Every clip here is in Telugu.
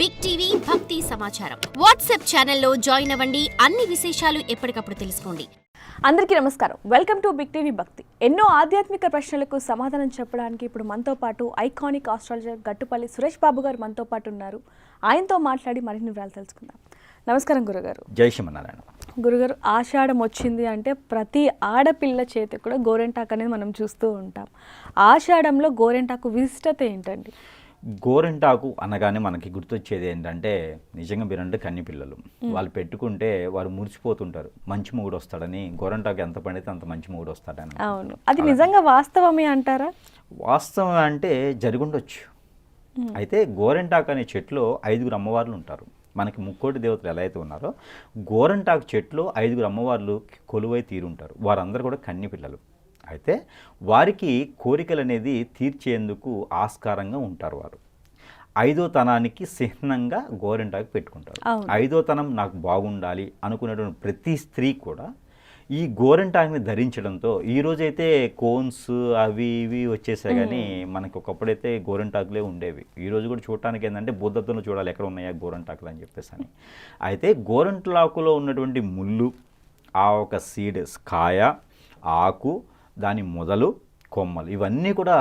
బిగ్ టీవీ భక్తి సమాచారం వాట్సాప్ ఛానల్లో జాయిన్ అవ్వండి. అన్ని విశేషాలు ఎప్పటికప్పుడు తెలుసుకోండి. అందరికీ నమస్కారం. వెల్కమ్ టు బిగ్ టీవీ భక్తి. ఎన్నో ఆధ్యాత్మిక ప్రశ్నలకు సమాధానం చెప్పడానికి ఇప్పుడు మనతో పాటు ఐకానిక్ ఆస్ట్రాలజర్ గట్టుపల్లి సురేష్ బాబు గారు మనతో పాటు ఉన్నారు. ఆయనతో మాట్లాడి మరిన్ని వివరాలు తెలుసుకుందాం. నమస్కారం గురుగారు. జై శ్రీమన్నారాయణ. గురుగారు, ఆషాఢం వచ్చింది అంటే ప్రతి ఆడపిల్ల చేతి కూడా గోరెంటాకు అనేది మనం చూస్తూ ఉంటాం. ఆషాఢంలో గోరెంటాకు విశిష్టత ఏంటండి? గోరెంటాకు అనగానే మనకి గుర్తొచ్చేది ఏంటంటే, నిజంగా మీరంటే కన్ని పిల్లలు వాళ్ళు పెట్టుకుంటే వారు మురిసిపోతుంటారు. మంచి మొగుడు వస్తాడని. గోరెంటాకు ఎంత పండితే అంత మంచి మొగుడు వస్తాడని. అవును, అది నిజంగా వాస్తవమే అంటారా? వాస్తవం అంటే జరుగుండొచ్చు. అయితే గోరెంటాకు అనే చెట్లో 5 అమ్మవార్లు ఉంటారు. మనకి ముక్కోటి దేవతలు ఎలా అయితే ఉన్నారో, గోరెంటాకు చెట్లో 5 అమ్మవార్లు కొలువై తీరుంటారు. వారందరూ కూడా కన్ని పిల్లలు. అయితే వారికి కోరికలు అనేది తీర్చేందుకు ఆస్కారంగా ఉంటారు. వారు 5వ తనానికి చిహ్నంగా గోరెంటాకు పెట్టుకుంటారు. 5వ తనం నాకు బాగుండాలి అనుకునేటువంటి ప్రతి స్త్రీ కూడా ఈ గోరెంటాకుని ధరించడంతో, ఈరోజైతే కోన్స్ అవి ఇవి వచ్చేసాయి, కానీ మనకి ఒకప్పుడైతే గోరెంటాకులే ఉండేవి. ఈరోజు కూడా చూడటానికి ఏంటంటే బుద్ధతను చూడాలి ఎక్కడ ఉన్నాయా గోరెంటాకులు అని చెప్పేసి అని. అయితే గోరెంటాకులో ఉన్నటువంటి ముళ్ళు, ఆ ఒక సీడ్స్, కాయ, ఆకు, దాని మొదలు, కొమ్మలు, ఇవన్నీ కూడా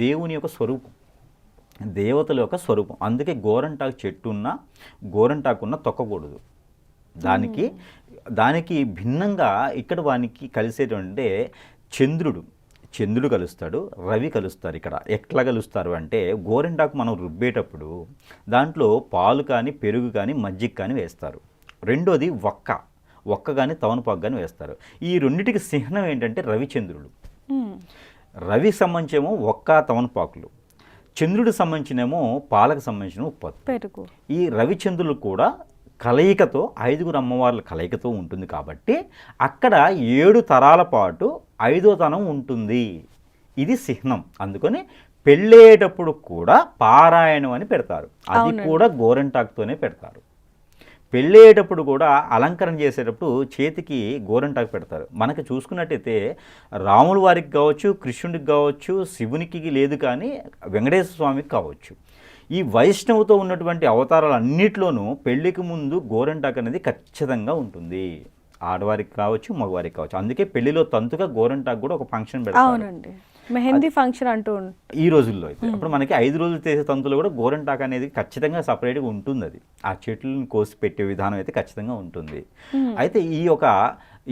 దేవుని యొక్క స్వరూపం, దేవతల యొక్క స్వరూపం. అందుకే గోరెంటాకు చెట్టు ఉన్న గోరెంటాకున్న తొక్కకూడదు. దానికి భిన్నంగా ఇక్కడ వానికి కలిసేటంటే చంద్రుడు కలుస్తాడు, రవి కలుస్తారు. ఇక్కడ ఎట్లా కలుస్తారు అంటే, గోరెంటాకు మనం రుబ్బేటప్పుడు దాంట్లో పాలు కానీ పెరుగు కానీ మజ్జిగ కానీ వేస్తారు. రెండోది ఒక్క కానీ తవనపాకు కానీ వేస్తారు. ఈ రెండింటికి చిహ్నం ఏంటంటే రవిచంద్రుడు. రవి సంబంధించేమో ఒక్క తవనపాకులు, చంద్రుడికి సంబంధించినేమో పాలకు సంబంధించిన ఉత్పత్తి. ఈ రవిచంద్రులు కూడా కలయికతో 5 అమ్మవార్ల కలయికతో ఉంటుంది. కాబట్టి అక్కడ 7 తరాల పాటు 5వ తనం ఉంటుంది. ఇది చిహ్నం. అందుకని పెళ్ళేటప్పుడు కూడా పారాయణం అని పెడతారు. అది కూడా గోరెంటాకుతోనే పెడతారు. పెళ్ళేటప్పుడు కూడా అలంకరణ చేసేటప్పుడు చేతికి గోరెంటాకు పెడతారు. మనకి చూసుకున్నట్టయితే రాముల వారికి కావచ్చు, కృష్ణుడికి కావచ్చు, శివునికి లేదు, కానీ వెంకటేశ్వర స్వామికి కావచ్చు, ఈ వైష్ణవుతో ఉన్నటువంటి అవతారాలు అన్నిట్లోనూ పెళ్లికి ముందు గోరెంటాకు అనేది ఖచ్చితంగా ఉంటుంది. ఆడవారికి కావచ్చు, మగవారికి కావచ్చు. అందుకే పెళ్లిలో తంతుగా గోరెంటాకు కూడా ఒక ఫంక్షన్ పెడతారు. మెహందీ ఫంక్షన్ అంటూ ఈ రోజుల్లో అయితే. అప్పుడు మనకి 5 రోజులు చేసే తంతులో కూడా గోరెంటాకు అనేది ఖచ్చితంగా సపరేట్గా ఉంటుంది. అది ఆ చెట్లను కోసి పెట్టే విధానం అయితే ఖచ్చితంగా ఉంటుంది. అయితే ఈ యొక్క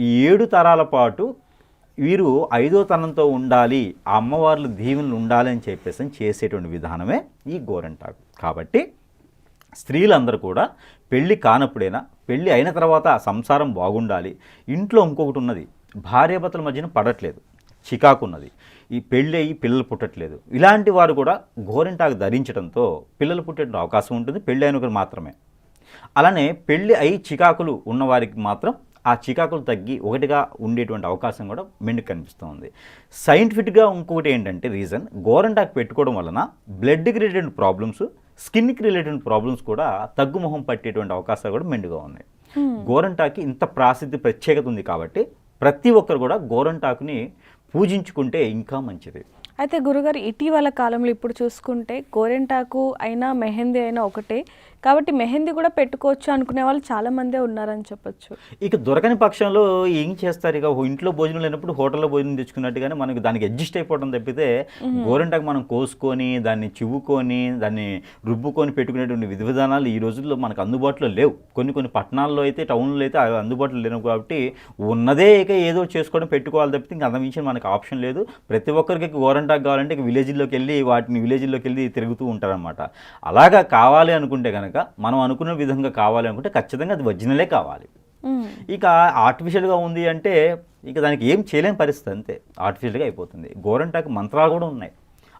7 తరాల పాటు వీరు 5వ తనంతో ఉండాలి, ఆ అమ్మవార్లు దీవెనలు ఉండాలి అని చెప్పేసి చేసేటువంటి విధానమే ఈ గోరెంటాకు. కాబట్టి స్త్రీలందరూ కూడా పెళ్ళి కానప్పుడైనా, పెళ్ళి అయిన తర్వాత సంసారం బాగుండాలి. ఇంట్లో ఇంకొకటి ఉన్నది, భార్యాభర్తల మధ్యన పడట్లేదు, చికాకు ఉన్నది, ఈ పెళ్ళి అయ్యి పిల్లలు పుట్టట్లేదు, ఇలాంటి వారు కూడా గోరెంటాకు ధరించడంతో పిల్లలు పుట్టే అవకాశం ఉంటుంది. పెళ్ళి అయిన ఒకరు మాత్రమే. అలానే పెళ్ళి అయి చికాకులు ఉన్నవారికి మాత్రం ఆ చికాకులు తగ్గి ఒకటిగా ఉండేటువంటి అవకాశం కూడా మెండుకు కనిపిస్తుంది. సైంటిఫిక్గా ఇంకొకటి ఏంటంటే రీజన్, గోరెంటాకు పెట్టుకోవడం వలన బ్లడ్కి రిలేటెడ్ ప్రాబ్లమ్స్, స్కిన్కి రిలేటెడ్ ప్రాబ్లమ్స్ కూడా తగ్గుముఖం పట్టేటువంటి అవకాశాలు కూడా మెండుగా ఉన్నాయి. గోరెంటాకు ఇంత ప్రత్యేకత ఉంది. కాబట్టి ప్రతి ఒక్కరు కూడా గోరెంటాకుని పూజించుకుంటే ఇంకా మంచిది. అయితే గురుగారు, ఇటీవల కాలంలో ఇప్పుడు చూసుకుంటే గోరెంటాకు అయినా మెహందీ అయినా ఒకటే, కాబట్టి మెహందీ కూడా పెట్టుకోవచ్చు అనుకునే వాళ్ళు చాలా మందే ఉన్నారని చెప్పొచ్చు. ఇక దొరకని పక్షంలో ఏం చేస్తారు, ఇక ఇంట్లో భోజనం లేనప్పుడు హోటల్లో భోజనం తెచ్చుకున్నట్టుగానే మనకు దానికి అడ్జస్ట్ అయిపోవడం తప్పితే, గోరెంటాకు మనం కోసుకొని దాన్ని చివ్వుకొని దాన్ని రుబ్బుకొని పెట్టుకునేటువంటి విధి విధానాలు ఈ రోజుల్లో మనకు అందుబాటులో లేవు. కొన్ని పట్టణాల్లో అయితే, టౌన్లో అయితే అందుబాటులో లేవు. కాబట్టి ఉన్నదే ఇక ఏదో చేసుకోవడం పెట్టుకోవాలి తప్పితే ఇంకా అంతమించి మనకు ఆప్షన్ లేదు. ప్రతి ఒక్కరికి గోరెంటాకు కావాలంటే విలేజ్లోకి వెళ్ళి తిరుగుతూ ఉంటారనమాట. అలాగా కావాలి అనుకుంటే కనుక, మనం అనుకున్న విధంగా కావాలి అనుకుంటే ఖచ్చితంగా అది ఒరిజినలే కావాలి. ఇక ఆర్టిఫిషియల్గా ఉంది అంటే ఇక దానికి ఏం చేయలేని పరిస్థితి, అంతే, ఆర్టిఫిషియల్గా అయిపోతుంది. గోరెంటాకు మంత్రాలు కూడా ఉన్నాయి.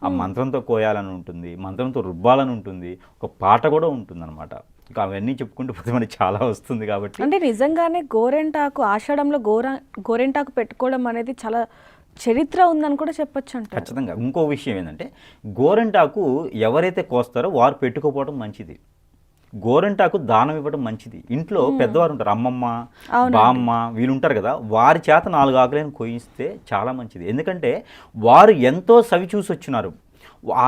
ఆ మంత్రంతో కోయాలని ఉంటుంది, మంత్రంతో రుబ్బాలని ఉంటుంది, ఒక పాట కూడా ఉంటుంది అనమాట. ఇక అవన్నీ చెప్పుకుంటూ పోతే మనకి చాలా వస్తుంది. కాబట్టి అంటే నిజంగానే గోరెంటాకు ఆషాఢంలో గోరెంటాకు పెట్టుకోవడం అనేది చాలా చరిత్ర ఉందని కూడా చెప్పొచ్చు అంట. ఖచ్చితంగా. ఇంకో విషయం ఏంటంటే, గోరెంటాకు ఎవరైతే కోస్తారో వారు పెట్టుకోపోవడం మంచిది. గోరెంటాకు దానం ఇవ్వడం మంచిది. ఇంట్లో పెద్దవారు ఉంటారు, అమ్మమ్మ, బామ్మ, వీళ్ళు ఉంటారు కదా, వారి చేత 4 ఆకులను కోయిస్తే చాలా మంచిది. ఎందుకంటే వారు ఎంతో సవి చూసి వచ్చినారు.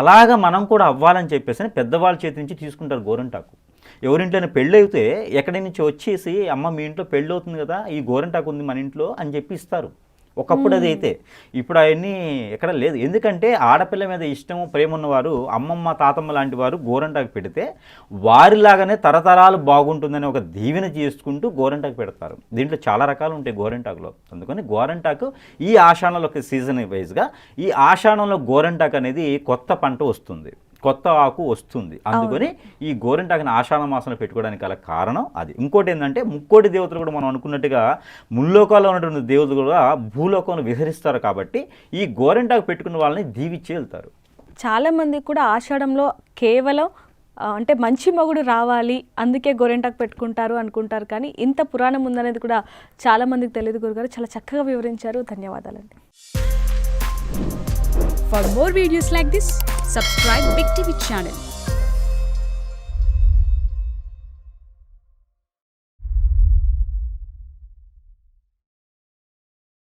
అలాగా మనం కూడా అవ్వాలని చెప్పేసి పెద్దవాళ్ళ చేతి నుంచి తీసుకుంటారు గోరెంటాకు. ఎవరింట్లోనే పెళ్ళి అయితే ఎక్కడి నుంచి వచ్చేసి అమ్మ మీ ఇంట్లో పెళ్ళి అవుతుంది కదా, ఈ గోరింటాకు ఉంది మన ఇంట్లో అని చెప్పి ఇస్తారు. ఒకప్పుడు అది అయితే, ఇప్పుడు అవన్నీ ఎక్కడ లేదు. ఎందుకంటే ఆడపిల్ల మీద ఇష్టం ప్రేమ ఉన్నవారు, అమ్మమ్మ తాతమ్మ లాంటి వారు గోరింటాకు పెడితే వారిలాగానే తరతరాలు బాగుంటుందని ఒక దీవెన చేసుకుంటూ గోరింటాకు పెడతారు. దీంట్లో చాలా రకాలు ఉంటాయి గోరింటాకులో. అందుకని గోరింటాకు ఈ ఆషాఢంలో ఒక సీజన్ వైజ్గా ఈ ఆషాఢంలో గోరింటాకు అనేది కొత్త పంట వస్తుంది, కొత్త ఆకు వస్తుంది. అందుకని ఈ గోరింటాకుని ఆషాఢ మాసంలో పెట్టుకోవడానికి గల కారణం అది. ఇంకోటి ఏంటంటే ముక్కోటి దేవతలు కూడా మనం అనుకున్నట్టుగా ముల్లోకాల్లో ఉన్నటువంటి దేవతలు కూడా భూలోకంలో విహరిస్తారు కాబట్టి ఈ గోరింటాకు పెట్టుకున్న వాళ్ళని దీవిచ్చి వెళ్తారు. చాలామంది కూడా ఆషాఢంలో కేవలం అంటే మంచి మొగుడు రావాలి అందుకే గోరింటాకు పెట్టుకుంటారు అనుకుంటారు, కానీ ఇంత పురాణం ఉందనేది కూడా చాలామందికి తెలియదు. గురుగారు చాలా చక్కగా వివరించారు, ధన్యవాదాలండి. For more videos like this, subscribe Big TV channel.